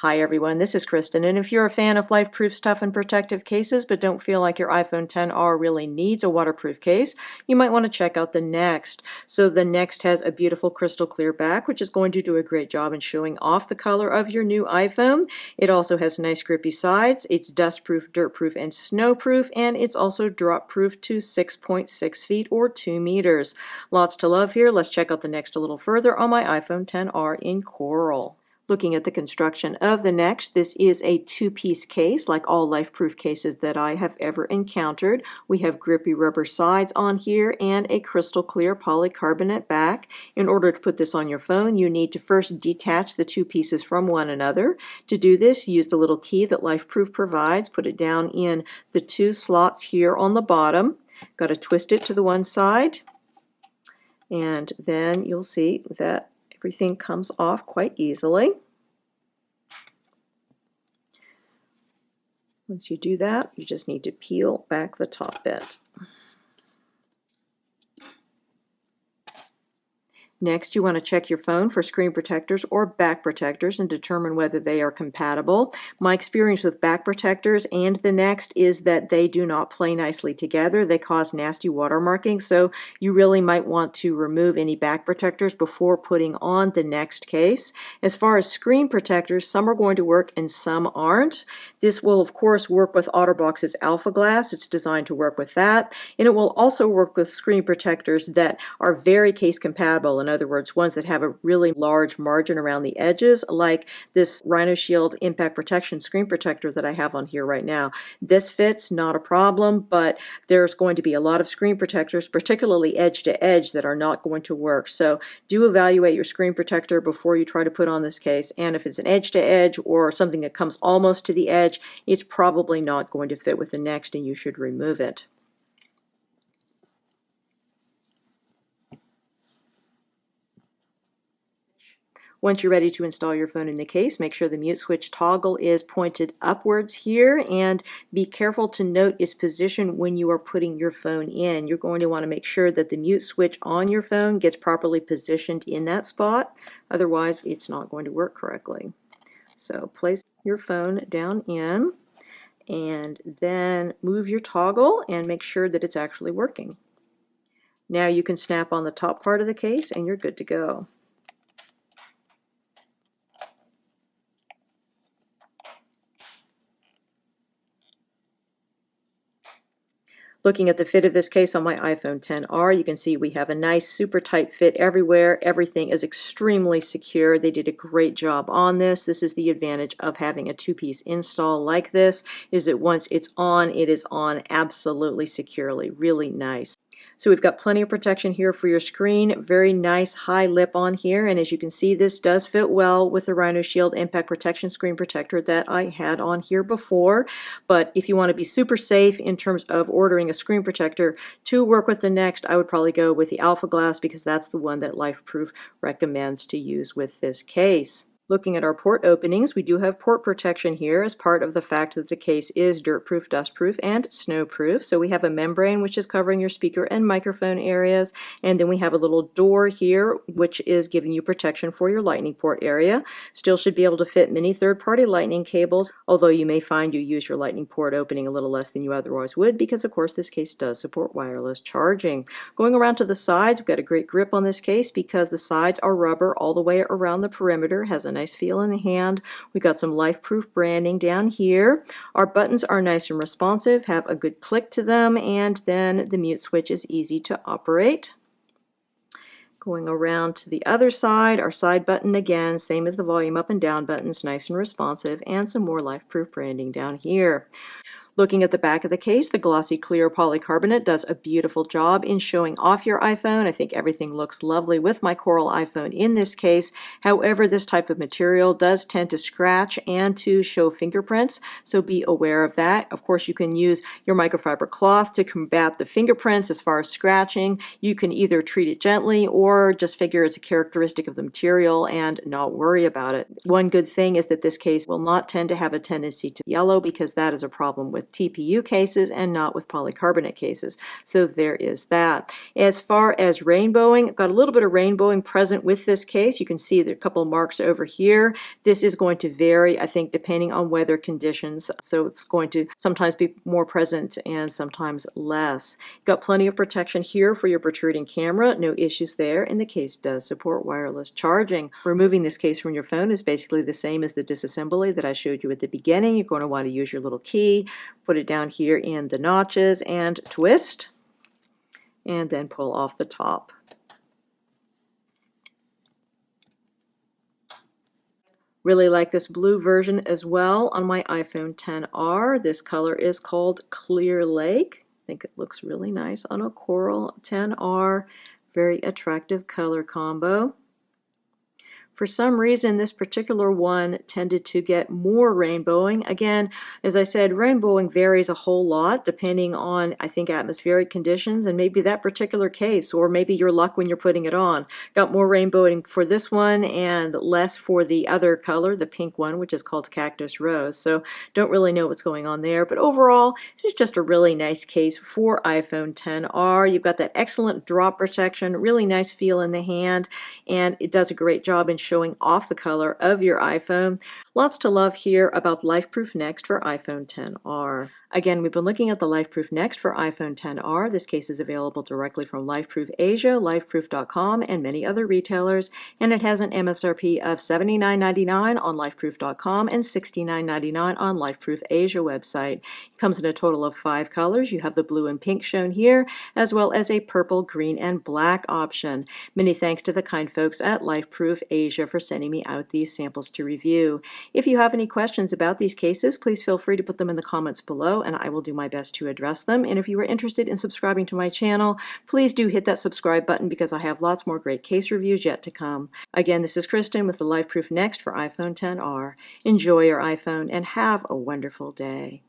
Hi everyone, this is Kristen, and if you're a fan of LifeProof stuff and protective cases but don't feel like your iPhone XR really needs a waterproof case, you might want to check out the Next. So the Next has a beautiful crystal clear back, which is going to do a great job in showing off the color of your new iPhone. It also has nice grippy sides, it's dustproof, dirtproof, and snowproof, and it's also drop-proof to 6.6 feet or 2 meters. Lots to love here. Let's check out the Next a little further on my iPhone XR in coral. Looking at the construction of the Next, this is a two-piece case like all LifeProof cases that I have ever encountered. We have grippy rubber sides on here and a crystal clear polycarbonate back. In order to put this on your phone, you need to first detach the two pieces from one another. To do this, use the little key that LifeProof provides. Put it down in the two slots here on the bottom. Got to twist it to the one side, and then you'll see that everything comes off quite easily. Once you do that, you just need to peel back the top bit. Next, you want to check your phone for screen protectors or back protectors and determine whether they are compatible. My experience with back protectors and the Next is that they do not play nicely together. They cause nasty watermarking, so you really might want to remove any back protectors before putting on the Next case. As far as screen protectors, some are going to work and some aren't. This will, of course, work with OtterBox's Alpha Glass. It's designed to work with that, and it will also work with screen protectors that are very case compatible. In other words, ones that have a really large margin around the edges, like this Rhino Shield Impact Protection screen protector that I have on here right now. This fits, not a problem, but there's going to be a lot of screen protectors, particularly edge to edge, that are not going to work. So do evaluate your screen protector before you try to put on this case, and if it's an edge to edge or something that comes almost to the edge, it's probably not going to fit with the Next and you should remove it. Once you're ready to install your phone in the case, make sure the mute switch toggle is pointed upwards here, and be careful to note its position when you are putting your phone in. You're going to want to make sure that the mute switch on your phone gets properly positioned in that spot, otherwise it's not going to work correctly. So place your phone down in, and then move your toggle and make sure that it's actually working. Now you can snap on the top part of the case and you're good to go. Looking at the fit of this case on my iPhone XR, you can see we have a nice super tight fit everywhere. Everything is extremely secure. They did a great job on this. This is the advantage of having a two-piece install like this, is that once it's on, it is on absolutely securely. Really nice. So we've got plenty of protection here for your screen. Very nice high lip on here, and as you can see, this does fit well with the Rhino Shield Impact Protection screen protector that I had on here before. But if you want to be super safe in terms of ordering a screen protector to work with the Next, I would probably go with the Alpha Glass because that's the one that LifeProof recommends to use with this case. Looking at our port openings, we do have port protection here as part of the fact that the case is dirtproof, dustproof, and snowproof. So we have a membrane which is covering your speaker and microphone areas, and then we have a little door here which is giving you protection for your lightning port area. Still should be able to fit many third-party lightning cables, although you may find you use your lightning port opening a little less than you otherwise would because, of course, this case does support wireless charging. Going around to the sides, we've got a great grip on this case because the sides are rubber all the way around the perimeter, has a nice feel in the hand. We've got some LifeProof branding down here. Our buttons are nice and responsive, have a good click to them, and then the mute switch is easy to operate. Going around to the other side, our side button again, same as the volume up and down buttons, nice and responsive, and some more LifeProof branding down here. Looking at the back of the case, the glossy clear polycarbonate does a beautiful job in showing off your iPhone. I think everything looks lovely with my Coral iPhone in this case. However, this type of material does tend to scratch and to show fingerprints, so be aware of that. Of course, you can use your microfiber cloth to combat the fingerprints as far as scratching. You can either treat it gently or just figure it's a characteristic of the material and not worry about it. One good thing is that this case will not tend to have a tendency to yellow because that is a problem with with TPU cases and not with polycarbonate cases. So there is that. As far as rainbowing, I've got a little bit of rainbowing present with this case. You can see there are a couple of marks over here. This is going to vary, I think, depending on weather conditions. So it's going to sometimes be more present and sometimes less. Got plenty of protection here for your protruding camera. No issues there, and the case does support wireless charging. Removing this case from your phone is basically the same as the disassembly that I showed you at the beginning. You're going to want to use your little key, put it down here in the notches and twist, and then pull off the top. Really like this blue version as well on my iPhone XR. This color is called Clear Lake. I think it looks really nice on a Coral XR. Very attractive color combo. For some reason, this particular one tended to get more rainbowing. Again, as I said, rainbowing varies a whole lot depending on, I think, atmospheric conditions and maybe that particular case, or maybe your luck when you're putting it on. Got more rainbowing for this one and less for the other color, the pink one, which is called Cactus Rose. So don't really know what's going on there. But overall, this is just a really nice case for iPhone XR. You've got that excellent drop protection, really nice feel in the hand, and it does a great job in showing off the color of your iPhone. Lots to love here about LifeProof Next for iPhone XR. Again, we've been looking at the LifeProof Next for iPhone XR. This case is available directly from LifeProof Asia, lifeproof.com, and many other retailers, and it has an MSRP of $79.99 on lifeproof.com and $69.99 on LifeProof Asia website. It comes in a total of 5 colors. You have the blue and pink shown here, as well as a purple, green, and black option. Many thanks to the kind folks at LifeProof Asia for sending me out these samples to review. If you have any questions about these cases, please feel free to put them in the comments below, and I will do my best to address them. And if you are interested in subscribing to my channel, please do hit that subscribe button because I have lots more great case reviews yet to come. Again, this is Kristen with the LifeProof Next for iPhone XR. Enjoy your iPhone and have a wonderful day.